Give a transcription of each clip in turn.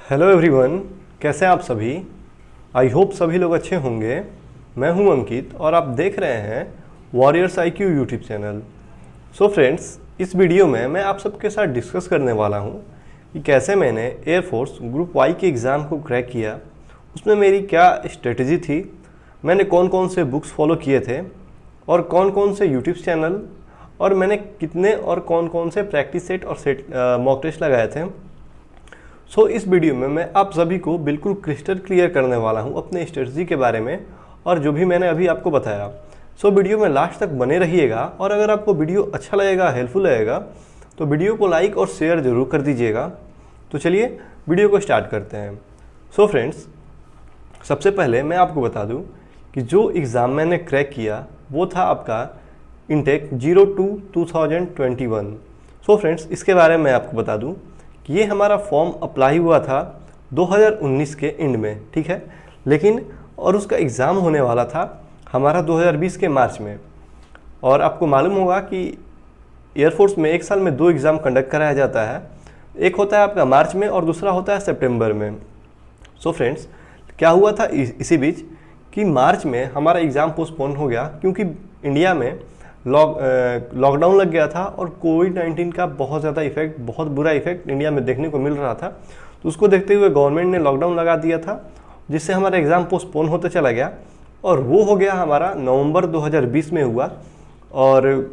Hello everyone, कैसे हैं आप सभी। आई होप सभी लोग अच्छे होंगे। मैं हूं अंकित और आप देख रहे हैं warriors IQ YouTube channel. So friends, इस वीडियो में मैं आप सबके साथ डिस्कस करने वाला हूं कि कैसे मैंने एयरफोर्स ग्रुप वाई के एग्ज़ाम को क्रैक किया, उसमें मेरी क्या स्ट्रेटजी थी, मैंने कौन कौन से बुक्स फॉलो किए थे और कौन कौन से यूट्यूब चैनल और मैंने कितने और कौन कौन से प्रैक्टिस सेट और मॉक टेस्ट लगाए थे। सो इस वीडियो में मैं आप सभी को बिल्कुल क्रिस्टल क्लियर करने वाला हूं अपने स्ट्रेटजी के बारे में और जो भी मैंने अभी आपको बताया। सो वीडियो में लास्ट तक बने रहिएगा और अगर आपको वीडियो अच्छा लगेगा, हेल्पफुल लगेगा तो वीडियो को लाइक और शेयर ज़रूर कर दीजिएगा। तो चलिए वीडियो को स्टार्ट करते हैं। सो फ्रेंड्स, सबसे पहले मैं आपको बता दूँ कि जो एग्ज़ाम मैंने क्रैक किया वो था आपका इनटेक 02/2021। सो फ्रेंड्स, इसके बारे में आपको बता दूँ कि ये हमारा फॉर्म अप्लाई हुआ था 2019 के एंड में, ठीक है, लेकिन और उसका एग्ज़ाम होने वाला था हमारा 2020 के मार्च में। और आपको मालूम होगा कि एयरफोर्स में एक साल में 2 एग्ज़ाम कंडक्ट कराया जाता है, एक होता है आपका मार्च में और दूसरा होता है सितंबर में। सो फ्रेंड्स, क्या हुआ था इसी बीच कि मार्च में हमारा एग्ज़ाम पोस्टपोन हो गया क्योंकि इंडिया में लॉकडाउन लग गया था और कोविड-19 का बहुत ज़्यादा इफेक्ट, बहुत बुरा इफेक्ट इंडिया में देखने को मिल रहा था। तो उसको देखते हुए गवर्नमेंट ने लॉकडाउन लगा दिया था, जिससे हमारा एग्ज़ाम पोस्टपोन होते चला गया और वो हो गया हमारा नवंबर 2020 में हुआ। और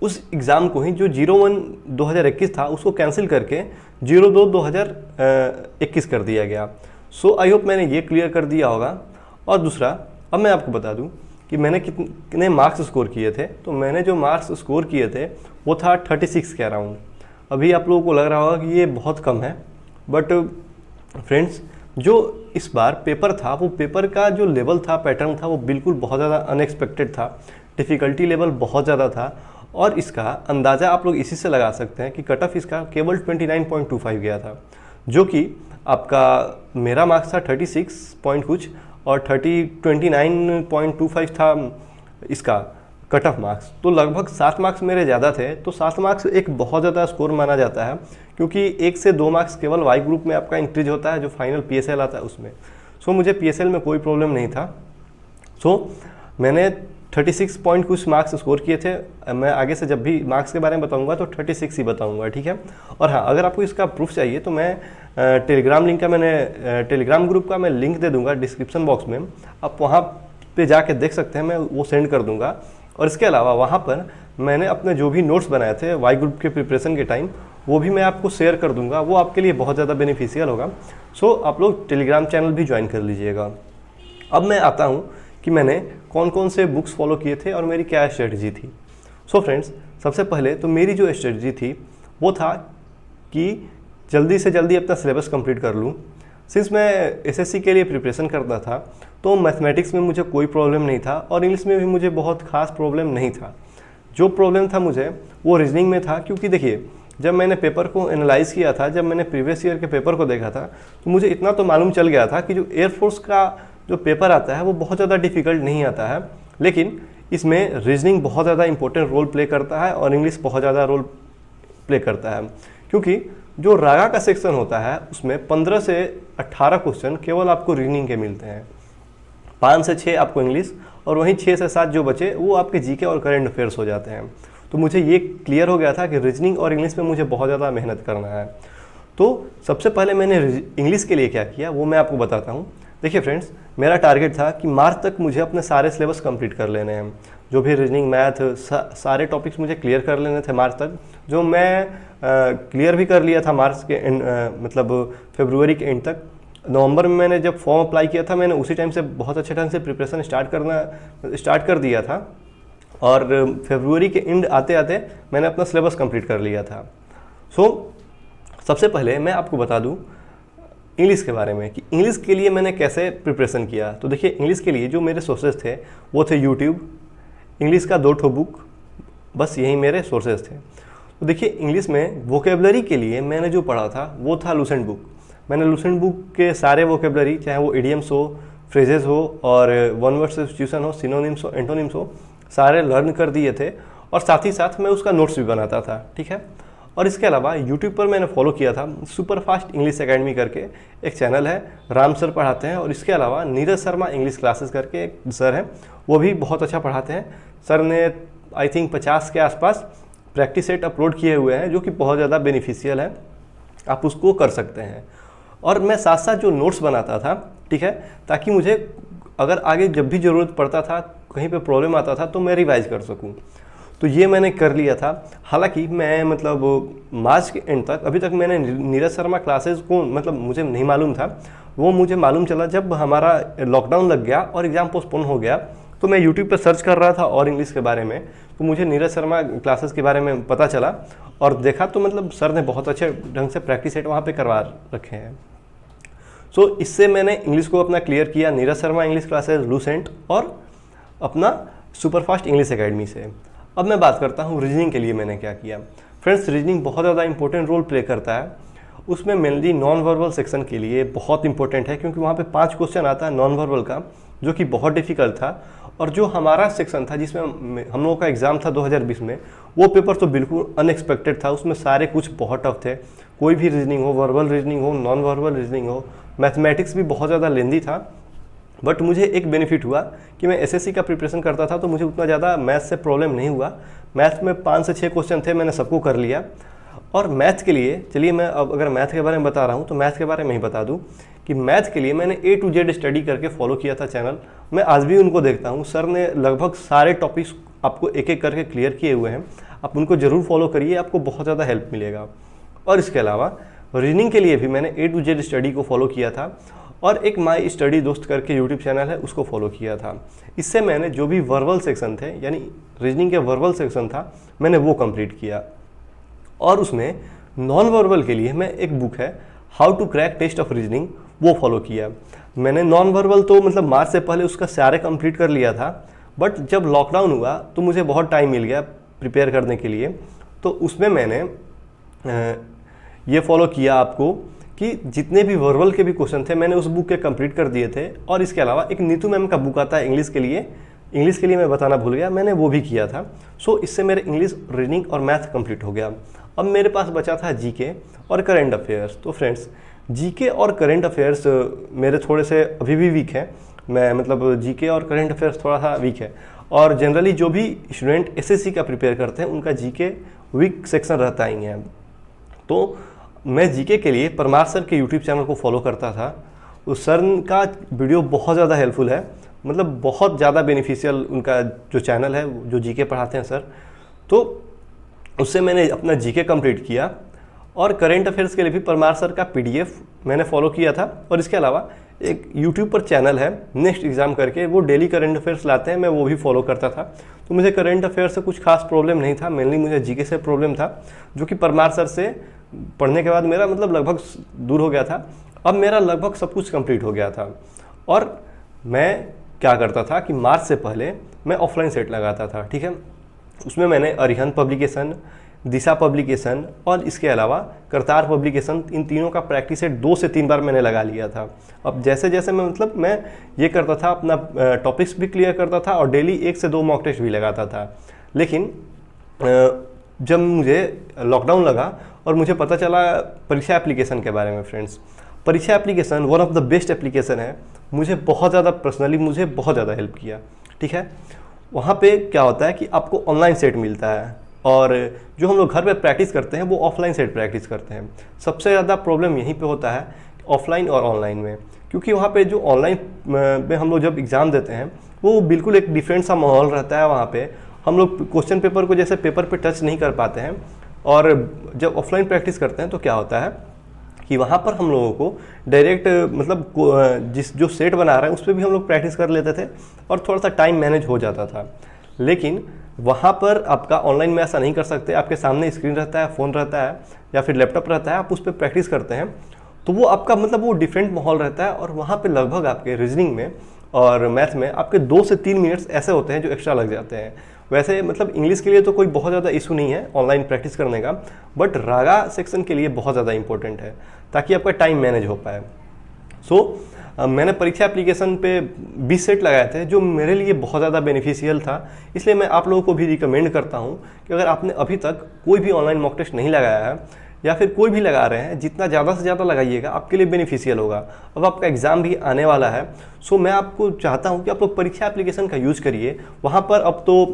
उस एग्ज़ाम को ही जो 01/2021 था उसको कैंसिल करके 02/2021 कर दिया गया। सो आई होप मैंने ये क्लियर कर दिया होगा। और दूसरा, अब मैं आपको बता दूं कि मैंने कितने मार्क्स स्कोर किए थे। तो मैंने जो मार्क्स स्कोर किए थे वो था 36 के अराउंड। अभी आप लोगों को लग रहा होगा कि ये बहुत कम है, बट फ्रेंड्स, जो इस बार पेपर था वो पेपर का जो लेवल था, पैटर्न था, वो बिल्कुल बहुत ज़्यादा अनएक्सपेक्टेड था। डिफ़िकल्टी लेवल बहुत ज़्यादा था और इसका अंदाज़ा आप लोग इसी से लगा सकते हैं कि कट ऑफ इसका केवल 29.25 गया था, जो कि आपका मेरा मार्क्स था 36 पॉइंट कुछ और 29.25 था इसका कट ऑफ मार्क्स। तो लगभग 7 मार्क्स मेरे ज़्यादा थे। तो 7 मार्क्स एक बहुत ज़्यादा स्कोर माना जाता है क्योंकि 1 से 2 मार्क्स केवल वाई ग्रुप में आपका इंक्रीज होता है, जो फाइनल PSL आता है उसमें। सो मुझे PSL में कोई प्रॉब्लम नहीं था। सो मैंने 36 पॉइंट कुछ मार्क्स स्कोर किए थे। मैं आगे से जब भी मार्क्स के बारे में बताऊंगा तो 36 ही बताऊंगा, ठीक है। और हाँ, अगर आपको इसका प्रूफ चाहिए तो मैं टेलीग्राम ग्रुप का मैं लिंक दे दूंगा डिस्क्रिप्शन बॉक्स में, आप वहाँ पे जाके देख सकते हैं, मैं वो सेंड कर दूंगा। और इसके अलावा वहाँ पर मैंने अपने जो भी नोट्स बनाए थे वाई ग्रुप के प्रिपरेशन के टाइम, वो भी मैं आपको शेयर कर दूंगा। वो आपके लिए बहुत ज़्यादा बेनिफिशियल होगा। सो आप लोग टेलीग्राम चैनल भी ज्वाइन कर लीजिएगा। अब मैं आता हूँ कि मैंने कौन कौन से बुक्स फॉलो किए थे और मेरी क्या स्ट्रेटजी थी। सो फ्रेंड्स, सबसे पहले तो मेरी जो स्ट्रेटजी थी वो था कि जल्दी से जल्दी अपना सिलेबस कंप्लीट कर लूँ। सिंस मैं SSC के लिए प्रिपरेशन करता था तो मैथमेटिक्स में मुझे कोई प्रॉब्लम नहीं था और इंग्लिश में भी मुझे बहुत खास प्रॉब्लम नहीं था। जो प्रॉब्लम था मुझे वो रीजनिंग में था, क्योंकि देखिए, जब मैंने पेपर को एनालाइज़ किया था, जब मैंने प्रीवियस ईयर के पेपर को देखा था, तो मुझे इतना तो मालूम चल गया था कि जो एयरफोर्स का जो पेपर आता है वो बहुत ज़्यादा डिफ़िकल्ट नहीं आता है, लेकिन इसमें रीजनिंग बहुत ज़्यादा इंपॉर्टेंट रोल प्ले करता है और इंग्लिश बहुत ज़्यादा रोल प्ले करता है। क्योंकि जो रागा का सेक्शन होता है उसमें 15 से 18 क्वेश्चन केवल आपको रीजनिंग के मिलते हैं, 5 से 6 आपको इंग्लिश और वहीं 6 से 7 जो बचे वो आपके जीके और करंट अफेयर्स हो जाते हैं। तो मुझे ये क्लियर हो गया था कि रीजनिंग और इंग्लिश में मुझे बहुत ज़्यादा मेहनत करना है। तो सबसे पहले मैंने इंग्लिश के लिए क्या किया वो मैं आपको बताता हूँ। देखिए फ्रेंड्स, मेरा टारगेट था कि मार्च तक मुझे अपने सारे सिलेबस कंप्लीट कर लेने हैं। जो भी रीजनिंग, मैथ, सारे टॉपिक्स मुझे क्लियर कर लेने थे मार्च तक, जो मैं क्लियर भी कर लिया था मार्च के एंड, मतलब फरवरी के एंड तक। नवंबर में मैंने जब फॉर्म अप्लाई किया था, मैंने उसी टाइम से बहुत अच्छे ढंग से प्रिपरेशन स्टार्ट कर दिया था और फरवरी के एंड आते आते मैंने अपना सिलेबस कंप्लीट कर लिया था। सो सबसे पहले मैं आपको बता दूं इंग्लिश के बारे में कि इंग्लिश के लिए मैंने कैसे प्रिपरेशन किया। तो देखिए, इंग्लिश के लिए जो मेरे सोर्सेज थे वो थे यूट्यूब, इंग्लिश का 2 ठो बुक, बस यही मेरे सोर्सेज थे। तो देखिए, इंग्लिश में वोकेबलरी के लिए मैंने जो पढ़ा था वो था लूसेंट बुक। मैंने लूसेंट बुक के सारे वोकेबलरी, चाहे वो इडियम्स हो, फ्रेजेस हो और वन वर्ड सब्स्टिट्यूशन हो, सिनोनिम्स हो, एंटोनिम्स हो, सारे लर्न कर दिए थे और साथ ही साथ मैं उसका नोट्स भी बनाता था, ठीक है। और इसके अलावा यूट्यूब पर मैंने फॉलो किया था सुपर फास्ट इंग्लिश एकेडमी करके एक चैनल है, राम सर पढ़ाते हैं। और इसके अलावा नीरज शर्मा इंग्लिश क्लासेस करके एक सर हैं, वो भी बहुत अच्छा पढ़ाते हैं। सर ने आई थिंक 50 के आसपास प्रैक्टिस सेट अपलोड किए हुए हैं, जो कि बहुत ज़्यादा बेनिफिशियल है, आप उसको कर सकते हैं। और मैं साथ साथ जो नोट्स बनाता था, ठीक है, ताकि मुझे अगर आगे जब भी ज़रूरत पड़ता था, कहीं पे प्रॉब्लम आता था, तो मैं रिवाइज कर सकूं। तो ये मैंने कर लिया था। हालांकि मैं मतलब मार्च के एंड तक, अभी तक मैंने नीरज शर्मा क्लासेस को मतलब मुझे नहीं मालूम था। वो मुझे मालूम चला जब हमारा लॉकडाउन लग गया और एग्ज़ाम पोस्टपोन हो गया। तो मैं यूट्यूब पर सर्च कर रहा था और इंग्लिश के बारे में, तो मुझे नीरज शर्मा क्लासेस के बारे में पता चला और देखा तो मतलब सर ने बहुत अच्छे ढंग से प्रैक्टिस सेट वहाँ पे करवा रखे हैं। सो इससे मैंने इंग्लिश को अपना क्लियर किया Neeraj Sharma English classes, Lucent और अपना सुपरफास्ट इंग्लिश एकेडमी से। अब मैं बात करता हूँ रीजनिंग के लिए मैंने क्या किया। फ्रेंड्स, रीजनिंग बहुत ज़्यादा इंपॉर्टेंट रोल प्ले करता है। उसमें मेनली नॉन वर्बल सेक्शन के लिए बहुत इंपॉर्टेंट है, क्योंकि वहाँ पे 5 क्वेश्चन आता है नॉन वर्बल का, जो कि बहुत डिफिकल्ट था। और जो हमारा सेक्शन था जिसमें हम लोगों का एग्ज़ाम था 2020 में, वो पेपर तो बिल्कुल अनएक्सपेक्टेड था। उसमें सारे कुछ बहुत टफ थे, कोई भी रीजनिंग हो, वर्बल रीजनिंग हो, नॉन वर्बल रीजनिंग हो। मैथमेटिक्स भी बहुत ज़्यादा लेंदी था। बट मुझे एक बेनिफिट हुआ कि मैं एसएससी का प्रिपरेशन करता था, तो मुझे उतना ज़्यादा मैथ से प्रॉब्लम नहीं हुआ। मैथ में 5 से 6 क्वेश्चन थे, मैंने सबको कर लिया। और मैथ के लिए चलिए मैं अब अगर मैथ के बारे में बता रहा हूँ तो मैथ के बारे में ही बता दूँ कि मैथ के लिए मैंने A to Z स्टडी करके फॉलो किया था चैनल। मैं आज भी उनको देखता हूँ। सर ने लगभग सारे टॉपिक्स आपको एक एक करके क्लियर किए हुए हैं, आप उनको ज़रूर फॉलो करिए, आपको बहुत ज़्यादा हेल्प मिलेगा। और इसके अलावा रीजनिंग के लिए भी मैंने A to Z स्टडी को फॉलो किया था और एक माई स्टडी दोस्त करके यूट्यूब चैनल है, उसको फॉलो किया था। इससे मैंने जो भी वर्बल सेक्शन थे, यानी रीजनिंग के वर्बल सेक्शन था, मैंने वो कंप्लीट किया। और उसमें नॉन वर्बल के लिए मैं एक बुक है how to crack test of reasoning, वो फॉलो किया। मैंने नॉन वर्बल तो मतलब मार्च से पहले उसका सारे कंप्लीट कर लिया था, बट जब लॉकडाउन हुआ तो मुझे बहुत टाइम मिल गया प्रिपेयर करने के लिए। तो उसमें मैंने ये फॉलो किया आपको कि जितने भी वर्बल के भी क्वेश्चन थे मैंने उस बुक के कंप्लीट कर दिए थे। और इसके अलावा एक नीतू मैम का बुक आता है इंग्लिश के लिए मैं बताना भूल गया, मैंने वो भी किया था। सो इससे मेरे इंग्लिश, रीजनिंग और मैथ कंप्लीट हो गया। अब मेरे पास बचा था जीके और करंट अफेयर्स। तो फ्रेंड्स, जीके और करंट अफेयर्स मेरे थोड़े से अभी भी वीक है। मैं मतलब जीके और करंट अफेयर्स थोड़ा सा वीक है। और जनरली जो भी स्टूडेंट एसएससी का प्रिपेयर करते हैं उनका जीके वीक सेक्शन रहता ही है। तो मैं जीके के लिए परमार सर के यूट्यूब चैनल को फॉलो करता था। उस सर का वीडियो बहुत ज़्यादा हेल्पफुल है, मतलब बहुत ज़्यादा बेनिफिशियल उनका जो चैनल है, जो जीके पढ़ाते हैं सर। तो उससे मैंने अपना जीके कंप्लीट किया। और करंट अफेयर्स के लिए भी परमार सर का पीडीएफ मैंने फॉलो किया था। और इसके अलावा एक यूट्यूब पर चैनल है नेक्स्ट एग्जाम करके, वो डेली करंट अफेयर्स लाते हैं, मैं वो भी फॉलो करता था। तो मुझे करंट अफेयर्स से कुछ खास प्रॉब्लम नहीं था, मेनली मुझे जीके से प्रॉब्लम था, जो कि परमार सर से पढ़ने के बाद मेरा मतलब लगभग दूर हो गया था। अब मेरा लगभग सब कुछ कंप्लीट हो गया था। और मैं क्या करता था कि मार्च से पहले मैं ऑफलाइन सेट लगाता था, ठीक है। उसमें मैंने अरिहंत पब्लिकेशन, दिशा पब्लिकेशन और इसके अलावा करतार पब्लिकेशन, इन तीनों का प्रैक्टिस सेट 2 से 3 बार मैंने लगा लिया था। अब जैसे जैसे मैं ये करता था, अपना टॉपिक्स भी क्लियर करता था और डेली 1 से 2 मॉक टेस्ट भी लगाता था। लेकिन जब मुझे लॉकडाउन लगा और मुझे पता चला परीक्षा एप्लीकेशन के बारे में, फ्रेंड्स, परीक्षा application one of the best application है। मुझे बहुत ज़्यादा पर्सनली मुझे बहुत ज़्यादा हेल्प किया, ठीक है। वहाँ पे क्या होता है कि आपको ऑनलाइन सेट मिलता है और जो हम लोग घर पे प्रैक्टिस करते हैं वो ऑफलाइन सेट प्रैक्टिस करते हैं। सबसे ज़्यादा प्रॉब्लम यहीं पे होता है ऑफलाइन और ऑनलाइन में, क्योंकि वहाँ पे जो ऑनलाइन में हम लोग जब एग्ज़ाम देते हैं वो बिल्कुल एक डिफरेंट सा माहौल रहता है। वहाँ पे हम लोग क्वेश्चन पेपर को जैसे पेपर पे टच नहीं कर पाते हैं। और जब ऑफलाइन प्रैक्टिस करते हैं तो क्या होता है कि वहाँ पर हम लोगों को डायरेक्ट मतलब जो सेट बना रहा है उस पर भी हम लोग प्रैक्टिस कर लेते थे और थोड़ा सा टाइम मैनेज हो जाता था। लेकिन वहाँ पर आपका ऑनलाइन में ऐसा नहीं कर सकते। आपके सामने स्क्रीन रहता है, फ़ोन रहता है या फिर लैपटॉप रहता है, आप उस पर प्रैक्टिस करते हैं तो वो आपका मतलब वो डिफरेंट माहौल रहता है। और वहाँ पे लगभग आपके रीजनिंग में और मैथ में आपके 2 से 3 मिनट्स ऐसे होते हैं जो एक्स्ट्रा लग जाते हैं। वैसे मतलब इंग्लिश के लिए तो कोई बहुत ज़्यादा इशू नहीं है ऑनलाइन प्रैक्टिस करने का, बट रागा सेक्शन के लिए बहुत ज़्यादा इंपॉर्टेंट है ताकि आपका टाइम मैनेज हो पाए। मैंने परीक्षा एप्लीकेशन पे 20 सेट लगाए थे जो मेरे लिए बहुत ज़्यादा बेनिफिशियल था। इसलिए मैं आप लोगों को भी रिकमेंड करता हूँ कि अगर आपने अभी तक कोई भी ऑनलाइन मॉक टेस्ट नहीं लगाया है या फिर कोई भी लगा रहे हैं, जितना ज़्यादा से ज़्यादा लगाइएगा आपके लिए बेनिफिशियल होगा। अब आपका एग्ज़ाम भी आने वाला है, सो मैं आपको चाहता हूँ कि आप लोग परीक्षा एप्लीकेशन का यूज़ करिए। वहाँ पर अब तो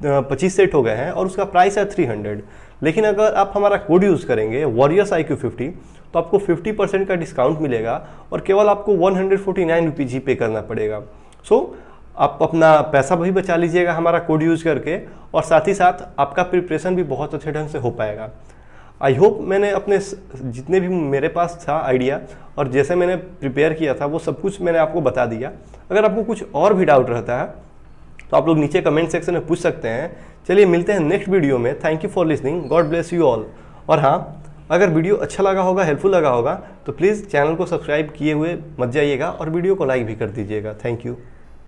25 सेट हो गए हैं और उसका प्राइस है 300। लेकिन अगर आप हमारा कोड यूज़ करेंगे वॉरियर्स IQ50 तो आपको 50% का डिस्काउंट मिलेगा और केवल आपको 149 रुपीज़ ही पे करना पड़ेगा। आप अपना पैसा भी बचा लीजिएगा हमारा कोड यूज़ करके, और साथ ही साथ आपका प्रिपरेशन भी बहुत अच्छे ढंग से हो पाएगा। आई होप मैंने अपने जितने भी मेरे पास था आइडिया और जैसे मैंने प्रिपेयर किया था वो सब कुछ मैंने आपको बता दिया। अगर आपको कुछ और भी डाउट रहता है तो आप लोग नीचे कमेंट सेक्शन में पूछ सकते हैं। चलिए मिलते हैं नेक्स्ट वीडियो में। Thank you for listening, God bless you all. और हाँ, अगर वीडियो अच्छा लगा होगा, हेल्पफुल लगा होगा तो प्लीज़ चैनल को सब्सक्राइब किए हुए मत जाइएगा और वीडियो को लाइक भी कर दीजिएगा। Thank you.